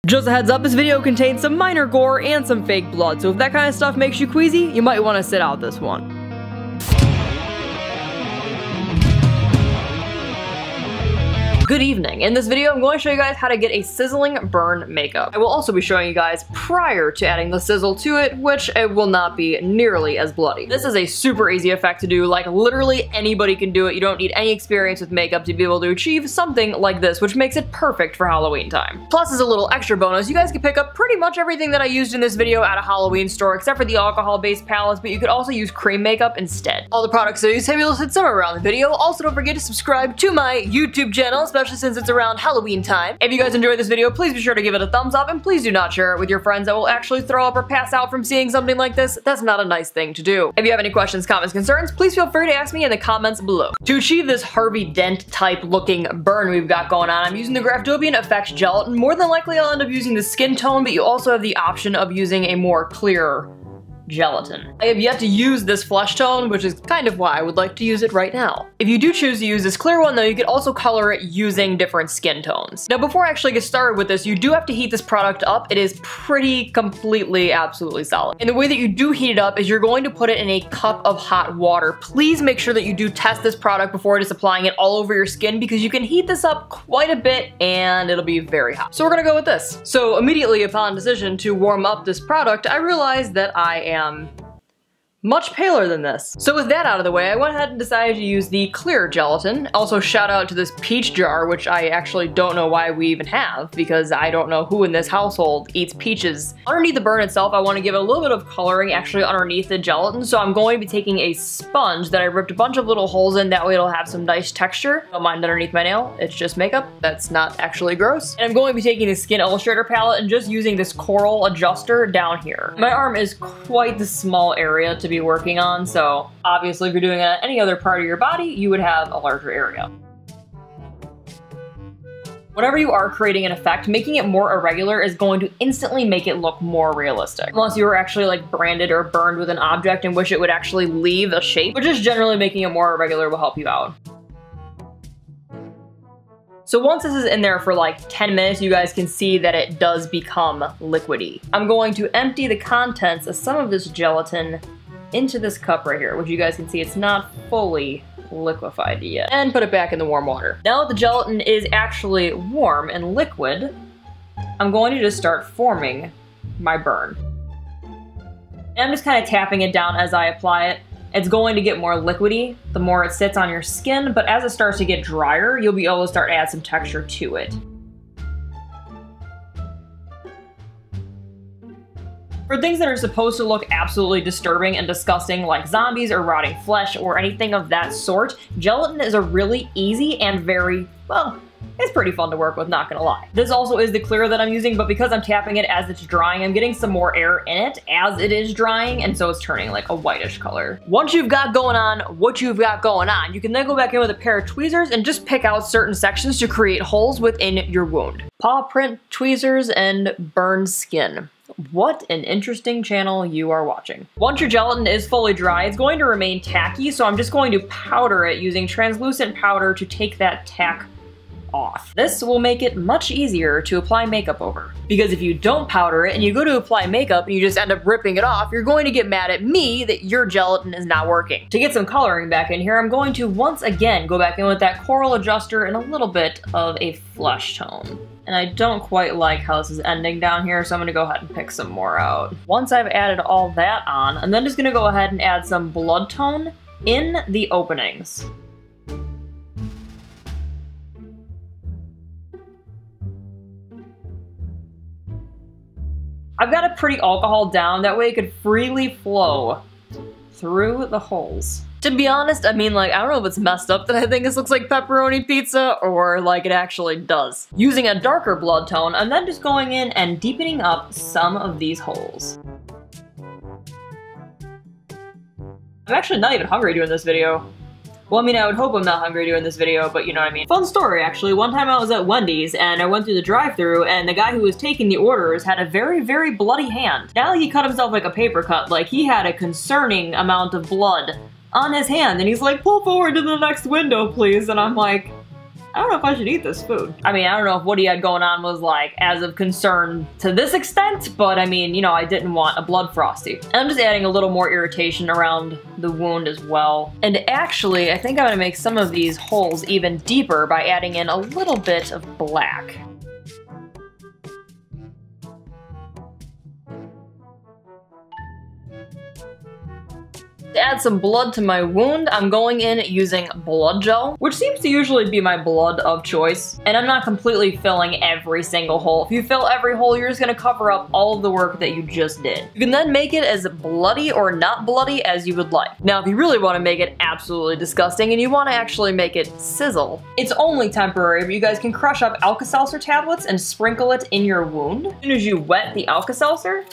Just a heads up, this video contains some minor gore and some fake blood, so if that kind of stuff makes you queasy, you might want to sit out this one. Good evening. In this video, I'm going to show you guys how to get a sizzling burn makeup. I will also be showing you guys prior to adding the sizzle to it, which it will not be nearly as bloody. This is a super easy effect to do, like literally anybody can do it. You don't need any experience with makeup to be able to achieve something like this, which makes it perfect for Halloween time. Plus, as a little extra bonus, you guys can pick up pretty much everything that I used in this video at a Halloween store, except for the alcohol-based palettes, but you could also use cream makeup instead. All the products I use have you listed somewhere around the video. Also, don't forget to subscribe to my YouTube channel, especially since it's around Halloween time. If you guys enjoyed this video, please be sure to give it a thumbs up, and please do not share it with your friends that will actually throw up or pass out from seeing something like this. That's not a nice thing to do. If you have any questions, comments, concerns, please feel free to ask me in the comments below. To achieve this Harvey Dent type looking burn we've got going on, I'm using the Graftobian FX Gelatin. More than likely I'll end up using the skin tone, but you also have the option of using a more clear gelatin. I have yet to use this flesh tone, which is kind of why I would like to use it right now. If you do choose to use this clear one though, you could also color it using different skin tones. Now before I actually get started with this, you do have to heat this product up. It is pretty completely, absolutely solid. And the way that you do heat it up is you're going to put it in a cup of hot water. Please make sure that you do test this product before just applying it all over your skin, because you can heat this up quite a bit and it'll be very hot. So we're gonna go with this. So immediately upon decision to warm up this product, I realized that I am much paler than this. So with that out of the way, I went ahead and decided to use the clear gelatin. Also shout out to this peach jar, which I actually don't know why we even have, because I don't know who in this household eats peaches. Underneath the burn itself, I want to give it a little bit of coloring actually underneath the gelatin, so I'm going to be taking a sponge that I ripped a bunch of little holes in, that way it'll have some nice texture. Don't mind underneath my nail, it's just makeup. That's not actually gross. And I'm going to be taking the Skin Illustrator palette and just using this coral adjuster down here. My arm is quite the small area to be working on, so obviously if you're doing it at any other part of your body, you would have a larger area. Whenever you are creating an effect, making it more irregular is going to instantly make it look more realistic. Unless you were actually like branded or burned with an object in which it would actually leave a shape, but just generally making it more irregular will help you out. So once this is in there for like 10 minutes, you guys can see that it does become liquidy. I'm going to empty the contents of some of this gelatin into this cup right here, which you guys can see it's not fully liquefied yet, and put it back in the warm water. Now that the gelatin is actually warm and liquid, I'm going to just start forming my burn. And I'm just kind of tapping it down as I apply it. It's going to get more liquidy the more it sits on your skin, but as it starts to get drier, you'll be able to start add some texture to it. For things that are supposed to look absolutely disturbing and disgusting, like zombies or rotting flesh or anything of that sort, gelatin is a really easy and very, well, it's pretty fun to work with, not gonna lie. This also is the clear that I'm using, but because I'm tapping it as it's drying, I'm getting some more air in it as it is drying, and so it's turning like a whitish color. Once you've got going on what you've got going on, you can then go back in with a pair of tweezers and just pick out certain sections to create holes within your wound. Paw print, tweezers, and burned skin. What an interesting channel you are watching. Once your gelatin is fully dry, it's going to remain tacky, so I'm just going to powder it using translucent powder to take that tack off. This will make it much easier to apply makeup over. Because if you don't powder it and you go to apply makeup and you just end up ripping it off, you're going to get mad at me that your gelatin is not working. To get some coloring back in here, I'm going to once again go back in with that coral adjuster and a little bit of a flesh tone. And I don't quite like how this is ending down here, so I'm gonna go ahead and pick some more out. Once I've added all that on, I'm then just gonna go ahead and add some blood tone in the openings. I've got it pretty alcohol down, that way it could freely flow through the holes. To be honest, I mean, like, I don't know if it's messed up that I think this looks like pepperoni pizza, or like it actually does. Using a darker blood tone, I'm then just going in and deepening up some of these holes. I'm actually not even hungry doing this video. Well, I mean, I would hope I'm not hungry doing this video, but you know what I mean. Fun story, actually. One time I was at Wendy's, and I went through the drive-thru, and the guy who was taking the orders had a very, very bloody hand. Now he cut himself like a paper cut, like he had a concerning amount of blood on his hand, and he's like, pull forward to the next window, please, and I'm like, I don't know if I should eat this food. I mean, I don't know if what he had going on was like as of concern to this extent, but I mean, you know, I didn't want a blood frosty. And I'm just adding a little more irritation around the wound as well. And actually, I think I'm gonna make some of these holes even deeper by adding in a little bit of black. To add some blood to my wound, I'm going in using blood gel, which seems to usually be my blood of choice. And I'm not completely filling every single hole. If you fill every hole, you're just gonna cover up all of the work that you just did. You can then make it as bloody or not bloody as you would like. Now, if you really wanna make it absolutely disgusting and you wanna actually make it sizzle, it's only temporary, but you guys can crush up Alka-Seltzer tablets and sprinkle it in your wound. As soon as you wet the Alka-Seltzer,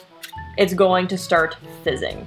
it's going to start fizzing.